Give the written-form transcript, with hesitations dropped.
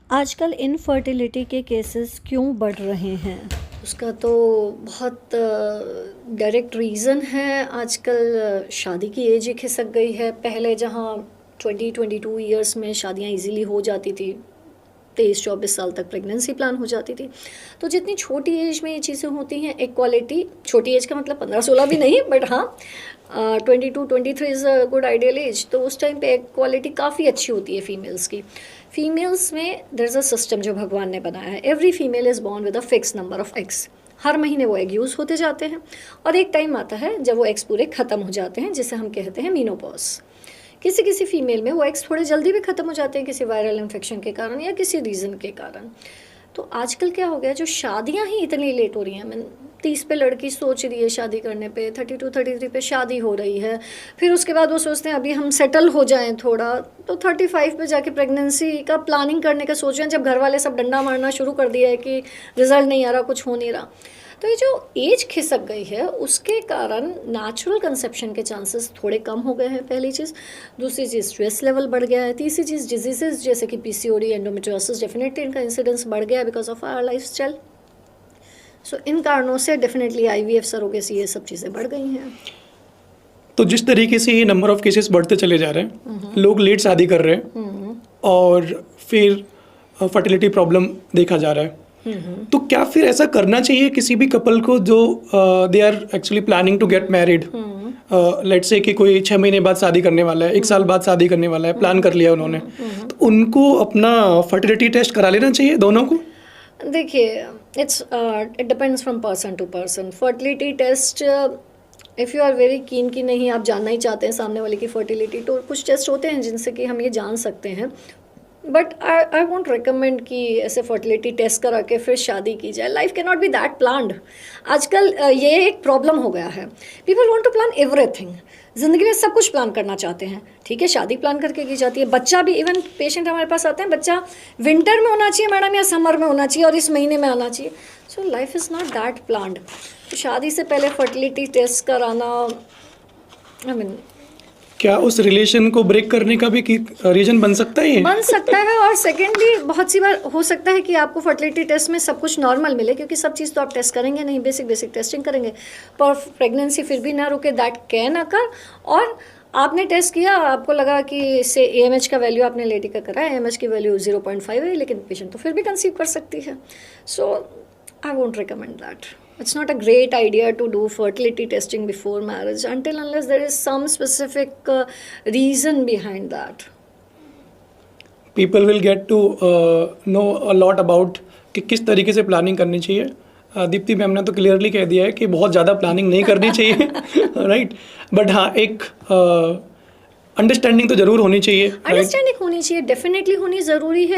आजकल इनफर्टिलिटी के केसेस क्यों बढ़ रहे हैं? उसका तो बहुत डायरेक्ट रीज़न है। आजकल शादी की एज ही खिसक गई है। पहले जहाँ 20-22 ईयर्स में शादियाँ इजीली हो जाती थी, 23-24 साल तक प्रेगनेंसी प्लान हो जाती थी। तो जितनी छोटी एज में ये चीज़ें होती हैं, एक क्वालिटी, छोटी एज का मतलब 15-16 भी नहीं, बट हाँ 22-23 is a good ideal age. तो उस टाइम पे एक क्वालिटी काफ़ी अच्छी होती है फीमेल्स की। फीमेल्स में देयर इज़ अ सिस्टम जो भगवान ने बनाया है। Every female is born with a fix number of eggs. हर महीने वो एग यूज़ होते जाते हैं और एक टाइम आता है जब वो एग्स पूरे ख़त्म हो जाते हैं, जिसे हम कहते हैं मीनोपॉज। किसी किसी फीमेल में वो एग्स थोड़े जल्दी भी ख़त्म हो जाते हैं, किसी वायरल इन्फेक्शन के कारण या किसी रीज़न के कारण। तो आजकल क्या हो गया, जो शादियां ही इतनी लेट हो रही हैं। मैं 30 पे लड़की सोच रही है शादी करने पे, 32-33 पे शादी हो रही है, फिर उसके बाद वो सोचते हैं अभी हम सेटल हो जाएं थोड़ा, तो 35 पे जाके प्रेगनेंसी का प्लानिंग करने का सोच रहे हैं, जब घर वाले सब डंडा मारना शुरू कर दिया है कि रिजल्ट नहीं आ रहा, कुछ हो नहीं रहा। तो ये जो एज खिसक गई है उसके कारण नेचुरल कंसेप्शन के चांसेस थोड़े कम हो गए हैं, पहली चीज़। दूसरी चीज़ स्ट्रेस लेवल बढ़ गया है। तीसरी चीज़ डिजीजेस जैसे कि पीसीओडी, एंडोमेट्रियोसिस, डेफिनेटली इनका इंसिडेंस बढ़ गया है बिकॉज ऑफ आवर लाइफस्टाइल। सो इन कारणों से डेफिनेटली आईवीएफ, सरोगेसी, ये सब चीज़ें बढ़ गई हैं। तो जिस तरीके से ये नंबर ऑफ केसेस बढ़ते चले जा रहे हैं, लोग लेट शादी कर रहे हैं और फिर फर्टिलिटी प्रॉब्लम देखा जा रहा है, तो क्या फिर ऐसा करना चाहिए किसी भी कपल को जो they are actually planning to get married, let's say कि कोई 6 महीने बाद शादी करने वाला है, 1 साल बाद शादी करने वाला है, प्लान कर लिया उन्होंने, तो उनको अपना फर्टिलिटी टेस्ट करा लेना चाहिए दोनों को? देखिए, it depends from person to person. Fertility test, if you are very keen कि नहीं आप जानना ही चाहते हैं सामने वाले की फर्टिलिटी, तो कुछ टेस्ट होते हैं जिनसे कि हम ये जान सकते हैं। बट आई वोंट रिकमेंड कि ऐसे फर्टिलिटी टेस्ट करा के फिर शादी की जाए। Life can not be that planned. आजकल ये एक प्रॉब्लम हो गया है, people want to plan everything. ज़िंदगी में सब कुछ प्लान करना चाहते हैं। ठीक है, शादी प्लान करके की जाती है, बच्चा भी, इवन पेशेंट हमारे पास आते हैं, बच्चा विंटर में होना चाहिए मैडम या समर में होना चाहिए और इस महीने में आना चाहिए। So life is not that planned. तो शादी से पहले फर्टिलिटी टेस्ट कराना, आई मीन, क्या उस रिलेशन को ब्रेक करने का भी रीजन बन सकता है? बन सकता है। और सेकेंडली बहुत सी बार हो सकता है कि आपको फर्टिलिटी टेस्ट में सब कुछ नॉर्मल मिले, क्योंकि सब चीज़ तो आप टेस्ट करेंगे नहीं, बेसिक टेस्टिंग करेंगे, पर प्रेगनेंसी फिर भी ना रुके, दैट कैन अकर। और आपने टेस्ट किया, आपको लगा कि से AMH का वैल्यू आपने लेडी का करा है, AMH की वैल्यू 0.5 है, लेकिन पेशेंट तो फिर भी कंसीव कर सकती है। So I won't recommend that. It's not a great idea to do fertility testing before marriage until unless there is some specific reason behind that. People will get to know a lot about कि किस तरीके से planning करनी चाहिए। Deepti ma'am ने तो clearly कह दिया है कि बहुत ज़्यादा प्लानिंग नहीं करनी चाहिए, राइट? बट हाँ, एक अंडरस्टैंडिंग तो ज़रूर होनी चाहिए। अंडरस्टैंडिंग होनी चाहिए, डेफिनेटली होनी ज़रूरी है।